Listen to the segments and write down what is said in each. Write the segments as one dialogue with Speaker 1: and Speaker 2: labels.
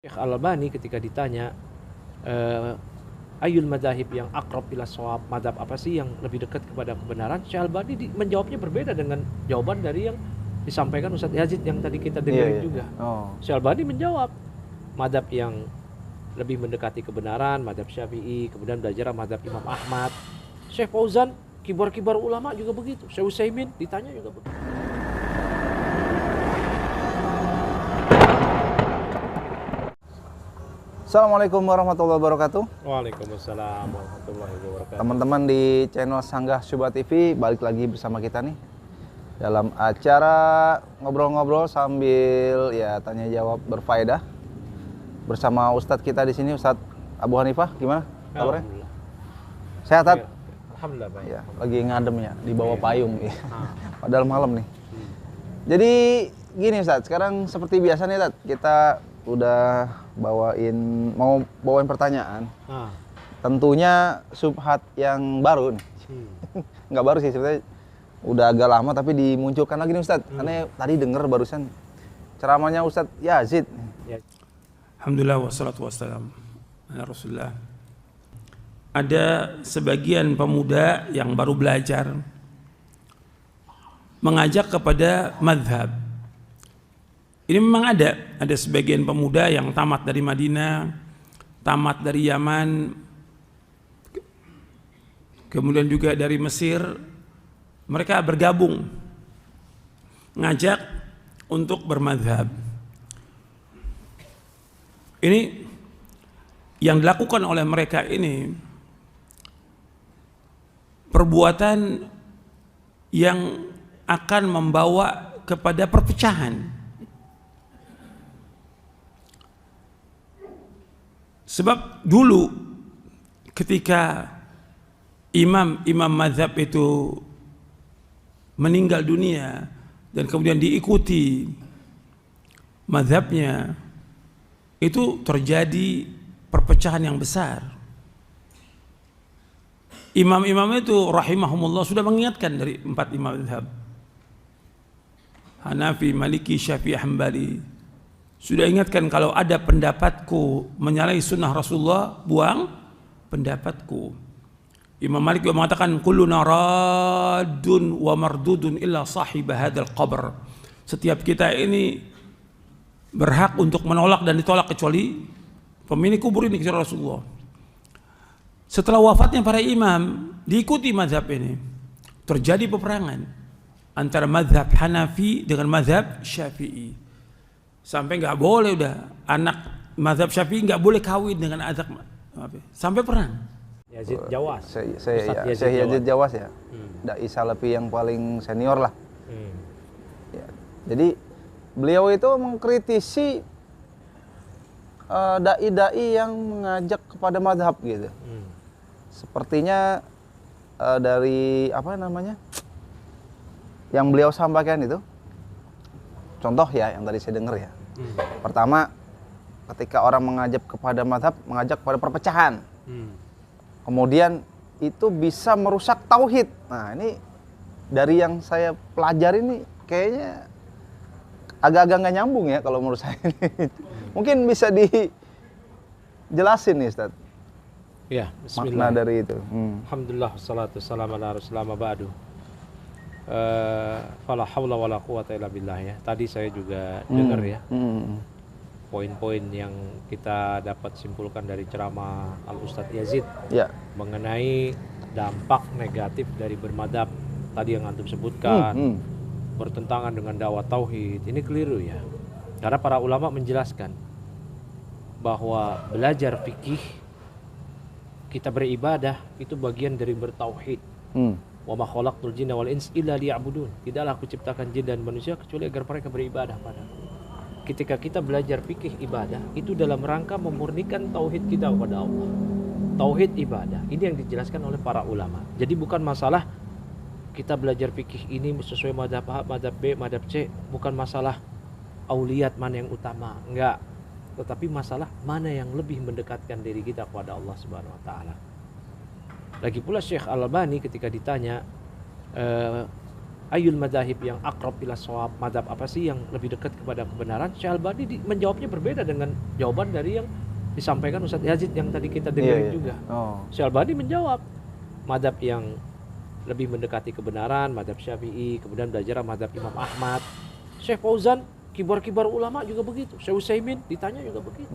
Speaker 1: Syekh Al-Albani ketika ditanya ayul madzahib yang aqrab ila shawab, madzhab apa sih yang lebih dekat kepada kebenaran, Syekh Al-Albani menjawabnya berbeda dengan jawaban dari yang disampaikan Ustadz Yazid yang tadi kita dengerin juga. Syekh Al-Albani menjawab madzhab yang lebih mendekati kebenaran, madzhab Syafi'i, kemudian belajar madzhab Imam Ahmad. Syekh Fauzan, kibar-kibar ulama juga begitu. Syekh Utsaimin ditanya juga begitu.
Speaker 2: Assalamualaikum warahmatullahi wabarakatuh.
Speaker 1: Waalaikumsalam warahmatullahi wabarakatuh.
Speaker 2: Teman-teman di channel Sanggah Syubhat TV, balik lagi bersama kita nih dalam acara ngobrol-ngobrol sambil ya tanya jawab berfaedah bersama Ustadz kita di sini, Ustadz Abu Hanifah. Gimana kabarnya? Sehat, Tat?
Speaker 1: Alhamdulillah baik.
Speaker 2: Ya, lagi ngadem ya di bawah payung ya. Padahal malam nih. Jadi gini Ustadz, sekarang seperti biasa nih Tat, kita udah mau bawain pertanyaan. Tentunya subhat yang baru nih. Nggak baru sih sebenarnya, udah agak lama tapi dimunculkan lagi nih Ustadz. Karena tadi denger barusan ceramahnya Ustadz Yazid.
Speaker 3: Alhamdulillah wassalatu wassalam ala Rasulullah. Ada sebagian pemuda yang baru belajar mengajak kepada madhab. Ini memang ada sebagian pemuda yang tamat dari Madinah, tamat dari Yaman, kemudian juga dari Mesir. Mereka bergabung, ngajak untuk bermadhab. Ini yang dilakukan oleh mereka ini perbuatan yang akan membawa kepada perpecahan. Sebab dulu ketika imam mazhab itu meninggal dunia dan kemudian diikuti mazhabnya, itu terjadi perpecahan yang besar. Imam-imam itu rahimahumullah sudah mengingatkan dari 4 imam mazhab, Hanafi, Maliki, Syafi'i, Hambali. Sudah ingatkan kalau ada pendapatku menyalahi sunnah Rasulullah, buang pendapatku. Imam Malik juga mengatakan kulluna raddun wa mardudun illa sahib hadzal qabr. Setiap kita ini berhak untuk menolak dan ditolak kecuali pemilik kubur ini, kecuali Rasulullah. Setelah wafatnya para imam, diikuti mazhab ini, terjadi peperangan antara mazhab Hanafi dengan mazhab Syafi'i. Sampai nggak boleh udah anak mazhab Syafi'i nggak boleh kawin dengan anak, sampai perang.
Speaker 1: Yazid Jawas.
Speaker 2: Saya Yazid Jawas ya. Dai Salafi yang paling senior lah. Ya. Jadi beliau itu mengkritisi dai-dai yang mengajak kepada mazhab gitu. Sepertinya dari apa namanya yang beliau sampaikan itu, contoh ya yang tadi saya dengar ya. Pertama, ketika orang mengajak kepada mazhab, mengajak kepada perpecahan. Kemudian itu bisa merusak tauhid. Nah, ini dari yang saya pelajari ini kayaknya agak-agak nggak nyambung ya kalau menurut saya. Mungkin bisa dijelasin nih Ustaz.
Speaker 1: Ya, bismillah.
Speaker 2: Makna dari itu.
Speaker 1: Alhamdulillah wassalatu wassalamu ala rasulillah ba'du. Fala haula wala quwata illa billah ya. Tadi saya juga dengar ya. Poin-poin yang kita dapat simpulkan dari ceramah Al-Ustadz Yazid mengenai dampak negatif dari bermadhab tadi yang antum sebutkan, bertentangan dengan dakwah tauhid. Ini keliru ya. Karena para ulama menjelaskan bahwa belajar fikih, kita beribadah itu bagian dari bertauhid. Wa ma khalaqtul jinna wal ins illa liya'budun. Tidaklah aku ciptakan jin dan manusia kecuali agar mereka beribadah padaku. Ketika kita belajar fikih ibadah, itu dalam rangka memurnikan tauhid kita kepada Allah. Tauhid ibadah, ini yang dijelaskan oleh para ulama. Jadi bukan masalah kita belajar fikih ini sesuai madhab A, madhab B, madhab C. Bukan masalah auliyat mana yang utama, enggak. Tetapi masalah mana yang lebih mendekatkan diri kita kepada Allah Subhanahu wa taala. Lagi pula Syekh Al-Albani ketika ditanya ayul madzahib yang akrab ila shawab, madzhab apa sih yang lebih dekat kepada kebenaran? Syekh Albani menjawabnya berbeda dengan jawaban dari yang disampaikan Ustadz Yazid yang tadi kita dengerin juga. Syekh Albani menjawab madzhab yang lebih mendekati kebenaran, madzhab Syafi'i, kemudian belajar madzhab Imam Ahmad. Syekh Fauzan, kibar-kibar ulama juga begitu. Syekh Utsaimin ditanya juga begitu.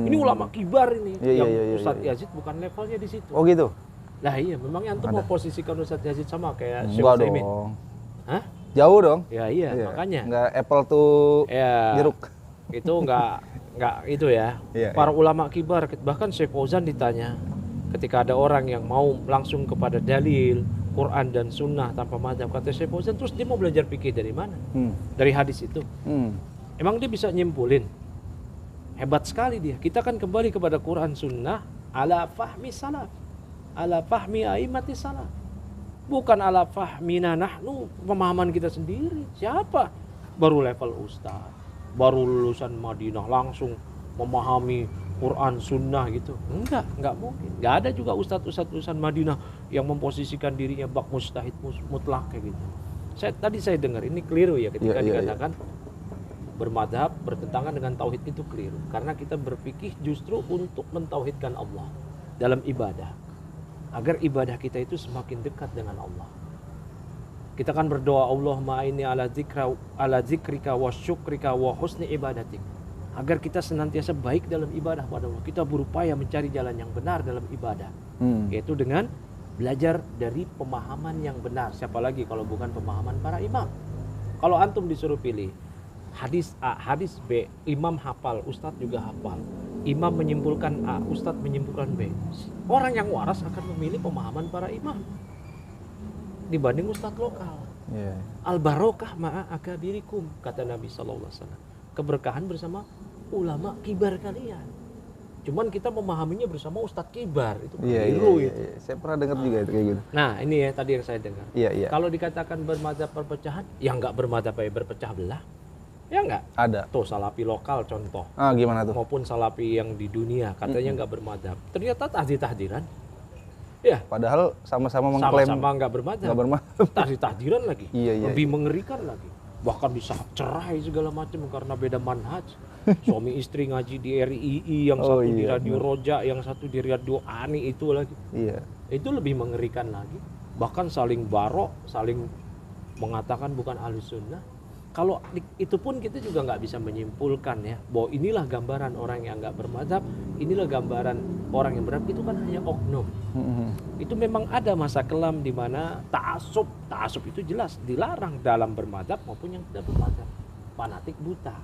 Speaker 1: Ini ulama kibar ini, yang Ustadz Yazid bukan levelnya di situ.
Speaker 2: Oh gitu.
Speaker 1: Lah iya, memangnya antum mau posisikan Ustadz Yazid sama kayak Syekh
Speaker 2: Enggak
Speaker 1: Utsaimin?
Speaker 2: dong.
Speaker 1: Hah?
Speaker 2: Jauh dong.
Speaker 1: Ya iya, makanya.
Speaker 2: Enggak apple to jeruk.
Speaker 1: Itu enggak itu ya. Para ulama kibar, bahkan Syekh Fauzan ditanya ketika ada orang yang mau langsung kepada dalil Quran dan Sunnah tanpa madzhab, kata Syekh Fauzan, terus dia mau belajar fikih dari mana? Dari hadis itu. Emang dia bisa nyimpulin? Hebat sekali dia. Kita kan kembali kepada Quran Sunnah ala fahmi salaf, ala fahmi a'immati salaf, bukan ala fahmina nahnu, pemahaman kita sendiri. Siapa? Baru level ustaz, baru lulusan Madinah langsung memahami Quran Sunnah gitu. Enggak mungkin. Enggak ada juga ustadz lulusan Madinah yang memposisikan dirinya bak mustahid mutlak kayak gitu. Tadi saya dengar ini keliru ya ketika dikatakan bermadhab bertentangan dengan tauhid, itu keliru. Karena kita berfikih justru untuk mentauhidkan Allah dalam ibadah, agar ibadah kita itu semakin dekat dengan Allah. Kita kan berdoa, Allahumma inni ala zikrika wa syukrika wa husni ibadatik, agar kita senantiasa baik dalam ibadah pada Allah. Kita berupaya mencari jalan yang benar dalam ibadah, yaitu dengan belajar dari pemahaman yang benar. Siapa lagi kalau bukan pemahaman para imam? Kalau antum disuruh pilih hadis A, hadis B, imam hafal, ustadz juga hafal. Imam menyimpulkan A, ustadz menyimpulkan B. Orang yang waras akan memilih pemahaman para imam dibanding ustadz lokal. Al barokah ma'a akabirikum, kata Nabi SAW. Keberkahan bersama ulama kibar kalian. Cuman kita memahaminya bersama ustadz kibar, itu keliru itu.
Speaker 2: Saya pernah dengar juga itu kayak gitu.
Speaker 1: Nah ini ya tadi yang saya dengar. Kalau dikatakan bermadzhab perpecahan, ya nggak bermadzhab berpecah belah. Ya enggak? Ada. Tuh salafi lokal contoh.
Speaker 2: Gimana tuh?
Speaker 1: Maupun salafi yang di dunia katanya enggak bermadzhab. Ternyata tahdir-tahdiran. Ya.
Speaker 2: Padahal sama-sama mengklaim
Speaker 1: sama-sama enggak bermadzhab. Tahdir-tahdiran lagi. Lebih mengerikan lagi. Bahkan bisa cerai segala macam karena beda manhaj. Suami istri ngaji di RII, yang satu di Radio Roja, yang satu di Radio Ani itu lagi. Itu lebih mengerikan lagi. Bahkan saling barok, saling mengatakan bukan ahli sunnah. Kalau itu pun kita juga nggak bisa menyimpulkan ya bahwa inilah gambaran orang yang nggak bermadzhab, inilah gambaran orang yang berat. Itu kan hanya oknum. Itu memang ada masa kelam di mana ta'assub itu jelas dilarang dalam bermadzhab maupun yang tidak bermadzhab. Fanatik buta,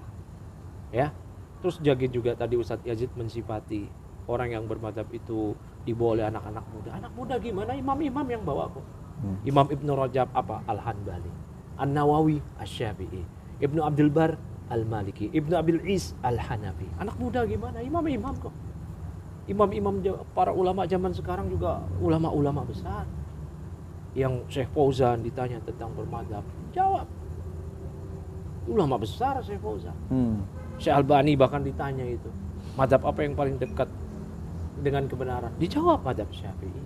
Speaker 1: ya. Terus juga tadi Ustadz Yazid mensifati orang yang bermadzhab itu dibawa oleh anak-anak muda. Anak muda gimana? Imam-imam yang bawa kok. Imam Ibnu Rajab Al-Hanbali, An-Nawawi Asy-Syafi'i, Ibnu Abdul Bar Al-Maliki, Ibnu Abil Is Al-Hanafi. Anak muda gimana? Imam-imam kok. Imam-imam para ulama zaman sekarang juga ulama-ulama besar. Yang Syekh Fauzan ditanya tentang bermadzhab, jawab. Ulama besar Syekh Fauzan. Syekh Albani bahkan ditanya itu, madzhab apa yang paling dekat dengan kebenaran? Dijawab madzhab Syafi'i.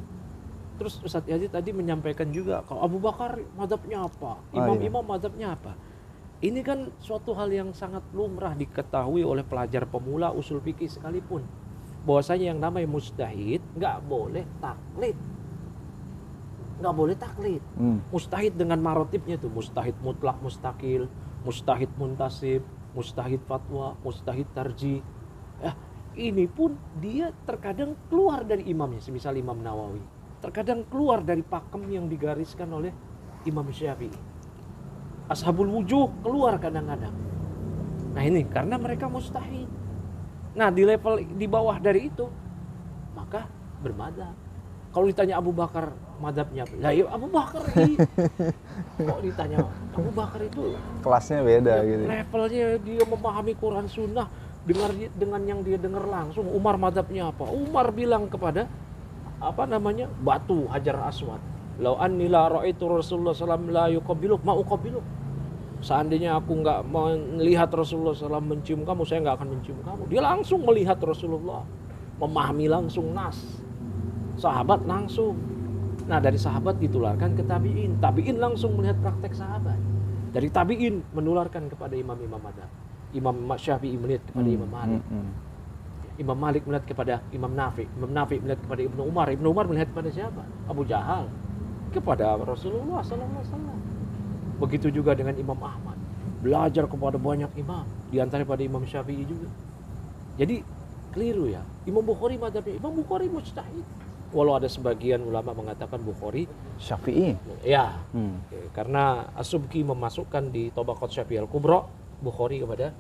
Speaker 1: Terus Ustadz Yazid tadi menyampaikan juga, kalau Abu Bakar madzhabnya apa? Imam-imam madzhabnya apa? Ini kan suatu hal yang sangat lumrah diketahui oleh pelajar pemula usul fikih sekalipun. Bahwasanya yang namanya mustahid nggak boleh taklid. Nggak boleh taklid. Mustahid dengan marotibnya tuh, mustahid mutlak mustakil, mustahid muntasib, mustahid fatwa, mustahid tarji. Ini pun dia terkadang keluar dari imamnya, semisal Imam Nawawi. Terkadang keluar dari pakem yang digariskan oleh Imam Syafi'i. Ashabul wujuh keluar kadang-kadang. Nah ini karena mereka mustahid. Nah di level di bawah dari itu maka bermadzhab. Kalau ditanya Abu Bakar madzhabnya apa? Lah ya Abu Bakar kok ditanya Abu Bakar itu
Speaker 2: kelasnya beda
Speaker 1: ya,
Speaker 2: gitu.
Speaker 1: Levelnya dia memahami Quran Sunnah dengan yang dia dengar langsung. Umar madzhabnya apa? Umar bilang kepada batu Hajar Aswad, lau anni la ra'aitu Rasulullah sallallahu la yuqabiluk ma uqabiluk. Seandainya aku nggak melihat Rasulullah SAW mencium kamu, saya nggak akan mencium kamu. Dia langsung melihat Rasulullah, memahami langsung nas. Sahabat langsung. Nah dari sahabat ditularkan ke tabi'in. Tabi'in langsung melihat praktek sahabat. Dari tabi'in menularkan kepada imam-imam madzhab. Imam Syafi'i melihat kepada Imam Malik. Imam Malik melihat kepada Imam Nafi. Imam Nafi melihat kepada Ibnu Umar. Ibnu Umar melihat kepada siapa? Abu Jahal. Kepada Rasulullah SAW. Begitu juga dengan Imam Ahmad. Belajar kepada banyak imam. Di antara pada Imam Syafi'i juga. Jadi keliru ya. Imam Bukhari madzhabnya. Imam Bukhari mujtahid. Walau ada sebagian ulama mengatakan Bukhari
Speaker 2: Syafi'i.
Speaker 1: Ya. Karena As-Subki memasukkan di Tabaqat Syafi'i Al-Kubra Bukhari kepada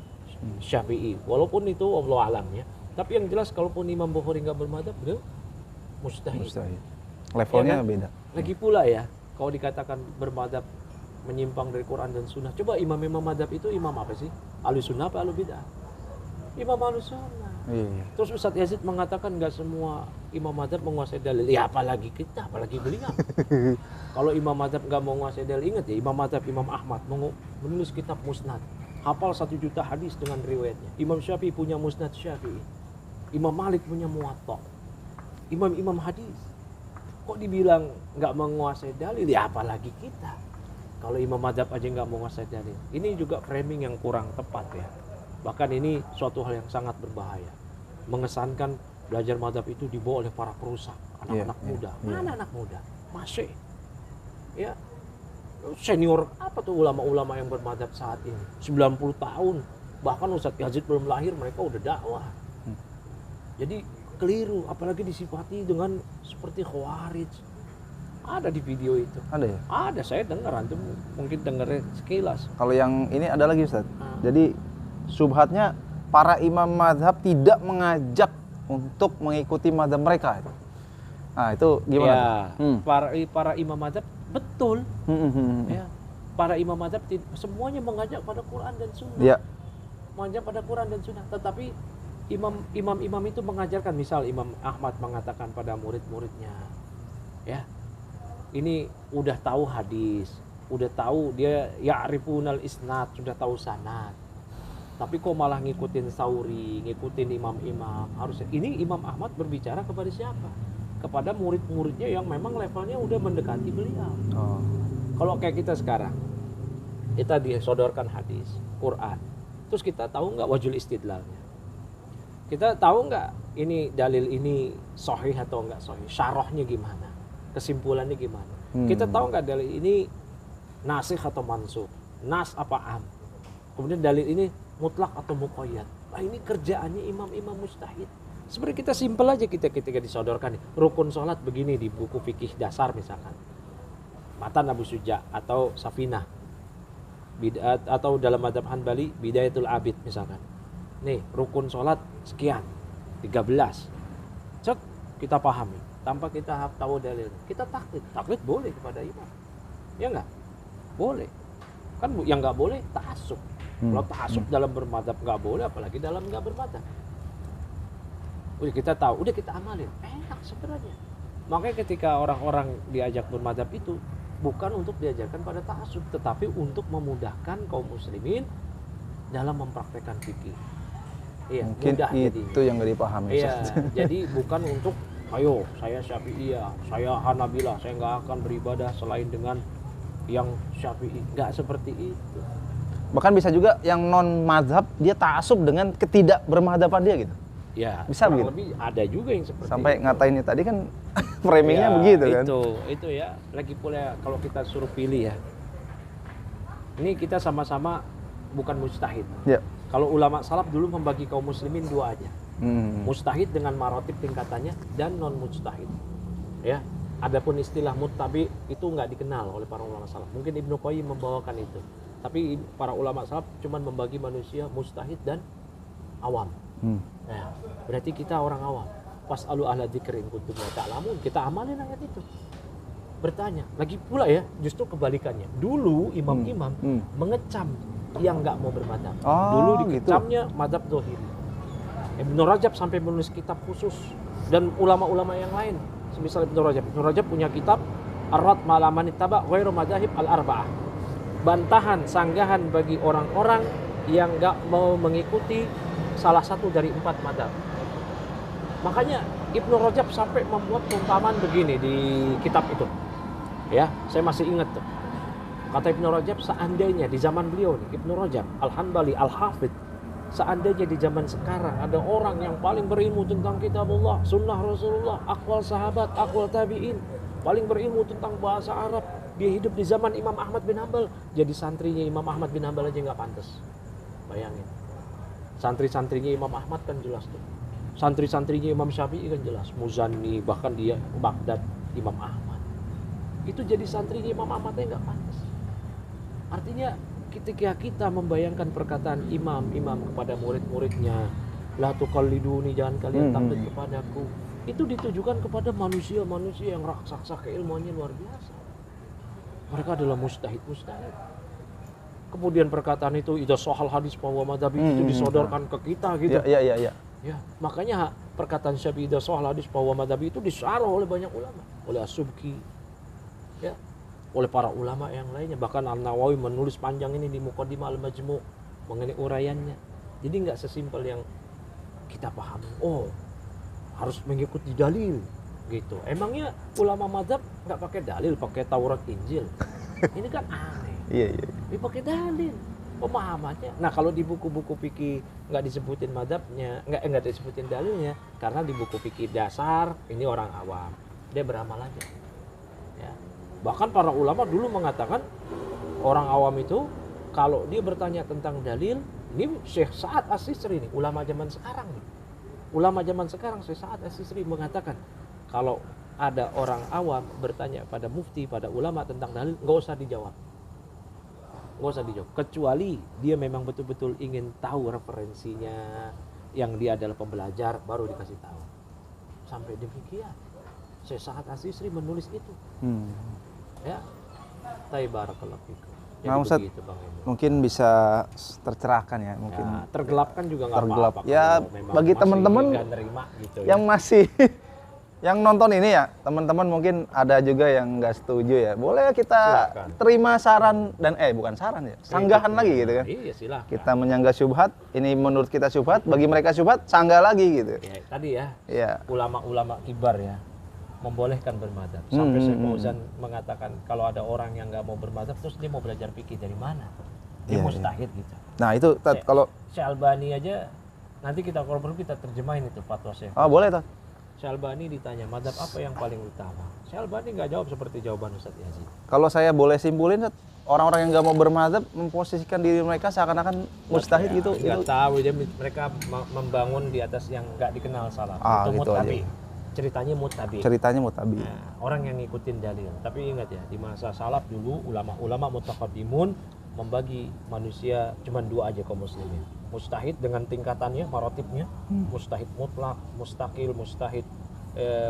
Speaker 1: Syafi'i. Walaupun itu Allah alam ya. Tapi yang jelas kalaupun Imam Bukhari nggak bermadzhab, beliau mujtahid.
Speaker 2: Levelnya
Speaker 1: Ya kan?
Speaker 2: beda.
Speaker 1: Lagi pula ya, kalau dikatakan bermadzhab menyimpang dari Quran dan Sunnah. Coba imam-imam madzhab itu imam apa sih? Ahlus Sunnah apa Ahlul Bidah? Imam Ahlus Sunnah.
Speaker 2: Iya.
Speaker 1: Terus Ustadz Yazid mengatakan nggak semua imam madzhab menguasai dalil. Ya apalagi kita, apalagi beliau. Kalau imam madzhab nggak menguasai dalil, ingat ya Imam madzhab Imam Ahmad menulis kitab Musnad. Hafal 1 juta hadis dengan riwayatnya. Imam Syafi'i punya Musnad Syafi'i. Imam Malik punya Muwatta. Imam-imam hadis. Kok dibilang nggak menguasai dalil? Ya apalagi kita. Kalau imam madzhab aja nggak menguasai dalil. Ini juga framing yang kurang tepat ya. Bahkan ini suatu hal yang sangat berbahaya. Mengesankan belajar madzhab itu dibawa oleh para perusak, anak-anak muda. Mana anak muda? Masih. Ya. Senior apa tuh ulama-ulama yang bermadzhab saat ini? 90 tahun. Bahkan Ustadz Yazid belum lahir mereka udah dakwah. Jadi keliru, apalagi disifati dengan seperti Khawarij. Ada di video itu.
Speaker 2: Ada ya?
Speaker 1: Ada, saya dengar, antum mungkin dengarnya sekilas.
Speaker 2: Kalau yang ini ada lagi Ustaz. Jadi subhatnya para imam madhab tidak mengajak untuk mengikuti madhab mereka. Nah itu gimana?
Speaker 1: Ya, para imam madhab betul. Ya, para imam madhab semuanya mengajak pada Quran dan Sunnah.
Speaker 2: Ya.
Speaker 1: Mengajak pada Quran dan Sunnah. Tetapi imam itu mengajarkan, misal Imam Ahmad mengatakan pada murid-muridnya, ya ini udah tahu hadis, udah tahu dia ya'rifunal isnad, sudah tahu sanad. Tapi kok malah ngikutin Sauri, ngikutin imam-imam. Harusnya ini Imam Ahmad berbicara kepada siapa? Kepada murid-muridnya yang memang levelnya udah mendekati beliau. Kalau kayak kita sekarang, kita disodorkan hadis, Quran. Terus kita tahu nggak wajul istidlalnya? Kita tahu nggak ini dalil ini sahih atau nggak sahih? Syarahnya gimana? Kesimpulannya gimana? Kita tahu nggak dalil ini nasikh atau mansukh? Nas apa am? Kemudian dalil ini mutlak atau muqayyad? Nah ini kerjaannya imam-imam mujtahid. Sebenarnya kita simpel aja kita ketika disodorkan rukun sholat begini di buku fikih dasar misalkan. Matan Abu Suja atau Safinah. Atau dalam madzhab Hanbali Bidayatul Abid misalkan. Nih rukun sholat sekian 13. Cek kita pahami tanpa kita tahu dalil. Kita taklid boleh kepada imam. Ya enggak? Boleh. Kan yang enggak boleh ta'assub. Kalau ta'assub dalam bermadzhab enggak boleh, apalagi dalam enggak bermadzhab. Udah kita tahu, udah kita amalin. Enak sebenarnya. Makanya ketika orang-orang diajak bermadzhab itu bukan untuk diajarkan pada ta'assub, tetapi untuk memudahkan kaum muslimin dalam mempraktekkan fikih. Iya,
Speaker 2: mungkin
Speaker 1: mudah
Speaker 2: itu
Speaker 1: jadinya.
Speaker 2: yang nggak dipahami.
Speaker 1: Iya, jadi bukan untuk ayo saya Syafi'iyah, saya Hanabilah, saya nggak akan beribadah selain dengan yang Syafi'i. Nggak seperti itu.
Speaker 2: Bahkan bisa juga yang non madhab dia ta'assub dengan ketidak bermadhaban dia gitu.
Speaker 1: Ya,
Speaker 2: bisa begitu.
Speaker 1: Lebih ada juga yang seperti
Speaker 2: sampai
Speaker 1: itu.
Speaker 2: ngatainnya tadi kan framingnya
Speaker 1: ya,
Speaker 2: begitu kan.
Speaker 1: Itu ya. Lagi pula kalau kita suruh pilih ya. Ini kita sama-sama bukan mujtahid.
Speaker 2: Ya.
Speaker 1: Kalau ulama salaf dulu membagi kaum muslimin dua aja. Mujtahid dengan maratib tingkatannya dan non mujtahid. Ya. Adapun istilah muttabi itu nggak dikenal oleh para ulama salaf. Mungkin Ibnu Qayyim membawakan itu. Tapi para ulama salaf cuma membagi manusia mujtahid dan awam. Nah, berarti kita orang awam. Fas'alu ahla dzikri in kuntum la ta'lamun. Kita amalin ayat itu. Bertanya. Lagi pula ya, justru kebalikannya. Dulu imam-imam mengecam yang nggak mau bermadzhab. Dulu dikecamnya gitu. Madzhab zahiri. Ibnu Rajab sampai menulis kitab khusus dan ulama-ulama yang lain. Semisal Ibnu Rajab punya kitab Ar-Rad Ma'alaman Ittaba Ghairu Madzahib Al-Arba'ah. Bantahan, sanggahan bagi orang-orang yang nggak mau mengikuti salah satu dari 4 madzhab. Makanya Ibnu Rajab sampai membuat perumpamaan begini di kitab itu. Ya, saya masih ingat tuh. Kata Ibnu Rajab, seandainya di zaman beliau nih, Ibnu Rajab Al-Hanbali Al-Hafidh, seandainya di zaman sekarang ada orang yang paling berilmu tentang kitabullah, sunnah Rasulullah, aqwal sahabat, aqwal tabi'in, paling berilmu tentang bahasa Arab, dia hidup di zaman Imam Ahmad bin Hanbal, jadi santrinya Imam Ahmad bin Hanbal aja nggak pantas. Bayangin. Santri-santrinya Imam Ahmad kan jelas tuh. Santri-santrinya Imam Syafi'i kan jelas. Muzanni, bahkan dia Baghdad Imam Ahmad. Itu jadi santrinya Imam Ahmad aja nggak pantas. Artinya ketika kita membayangkan perkataan imam kepada murid-muridnya, la tuqalliduni, jangan kalian taklid kepadaku, itu ditujukan kepada manusia-manusia yang raksasa keilmuannya luar biasa. Mereka adalah mustahid. Kemudian perkataan itu sohal hadis bahwa madhabi itu disodorkan ke kita gitu. Ya, makanya perkataan Syafi'i sohal hadis bahwa madhabi itu disyarah oleh banyak ulama, oleh As-Subki, ya, oleh para ulama yang lainnya. Bahkan An-Nawawi menulis panjang ini di Muqaddimah Al-Majmu' mengenai uraiannya. Jadi nggak sesimpel yang kita paham. Oh, harus mengikuti dalil gitu. Emangnya ulama mazhab nggak pakai dalil, pakai Taurat Injil? Ini kan aneh. Iya. Dia pakai dalil pemahamannya. Nah, kalau di buku-buku fikih nggak disebutin mazhabnya, nggak disebutin dalilnya, karena di buku fikih dasar ini orang awam, dia beramal aja. Ya. Bahkan para ulama dulu mengatakan orang awam itu kalau dia bertanya tentang dalil, ini Syekh Sa'ad As-Sisri nih, ulama zaman sekarang nih. Ulama zaman sekarang Syekh Sa'ad As-Sisri mengatakan kalau ada orang awam bertanya pada mufti, pada ulama tentang dalil, nggak usah dijawab. Nggak usah dijawab. Kecuali dia memang betul-betul ingin tahu referensinya, yang dia adalah pembelajar, baru dikasih tahu. Sampai demikian Syekh Sa'ad As-Sisri menulis itu. Ya, barakallahu fikum.
Speaker 2: Nah, Ustaz, mungkin bisa tercerahkan ya, mungkin
Speaker 1: ya, tergelapkan juga nggak apa-apa.
Speaker 2: Ya, bagi teman-teman gitu, yang masih yang nonton ini ya, teman-teman mungkin ada juga yang nggak setuju ya. Boleh kita silakan terima saran dan bukan saran ya, sanggahan lagi gitu kan.
Speaker 1: Iya, silakan.
Speaker 2: Kita menyanggah syubhat, ini menurut kita syubhat, bagi mereka syubhat, sanggah lagi gitu.
Speaker 1: Ya, tadi ya. Ulama-ulama kibar ya membolehkan bermadzhab. Sampai Syekh Fauzan mengatakan kalau ada orang yang nggak mau bermadzhab terus dia mau belajar fikih dari mana? Dia mustahid gitu.
Speaker 2: Nah, itu kalau
Speaker 1: Syekh Albani aja nanti kalau perlu kita terjemahin itu fatwa Syekh.
Speaker 2: Oh, boleh toh.
Speaker 1: Syekh Albani ditanya madzhab apa yang paling utama? Syekh Albani nggak jawab seperti jawaban Ustaz Yazid.
Speaker 2: Kalau saya boleh simpulin, orang-orang yang nggak mau bermadzhab memposisikan diri mereka seakan-akan mustahid gitu.
Speaker 1: Nggak tahu, mereka membangun di atas yang nggak dikenal salaf. Itu gitu mutabi. Ceritanya mutabi. Nah, orang yang ngikutin dalil. Tapi ingat ya, di masa salaf dulu ulama-ulama mutaqaddimun membagi manusia cuma dua aja kaum muslimin. Mustahid dengan tingkatannya, marotibnya, mustahid mutlak, mustaqil, mustahid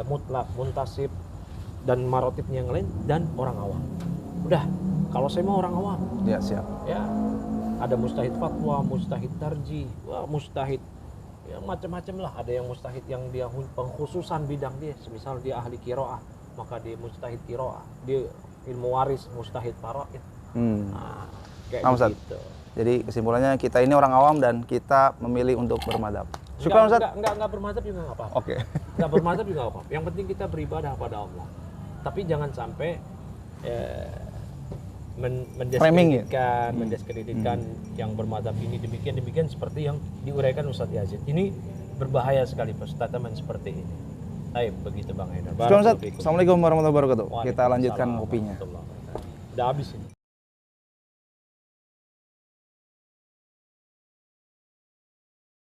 Speaker 1: mutlak, muntasib, dan marotibnya yang lain, dan orang awam. Udah, kalau saya mau orang awam.
Speaker 2: Ya, siap.
Speaker 1: Ya, ada mustahid fatwa, mustahid tarjih, mustahid ya macam-macam lah. Ada yang mustahid yang dia pengkhususan bidang dia, semisal dia ahli qiraah, maka dia mustahid qiraah. Dia ilmu waris, mustahid faraid. Nah, kayak gitu.
Speaker 2: Jadi kesimpulannya kita ini orang awam dan kita memilih untuk bermadzhab. Syukran Ustaz.
Speaker 1: Enggak bermadzhab juga enggak apa-apa.
Speaker 2: Oke.
Speaker 1: Enggak bermadzhab juga enggak apa-apa. Yang penting kita beribadah kepada Allah. Tapi jangan sampai mendiskreditkan yang bermadzhab ini demikian seperti yang diuraikan Ustaz Yazid. Ini berbahaya sekali statement seperti ini. Baik, begitu Bang Haidar.
Speaker 2: Assalamualaikum warahmatullahi wabarakatuh. Kita lanjutkan kopinya.
Speaker 1: Udah habis ini.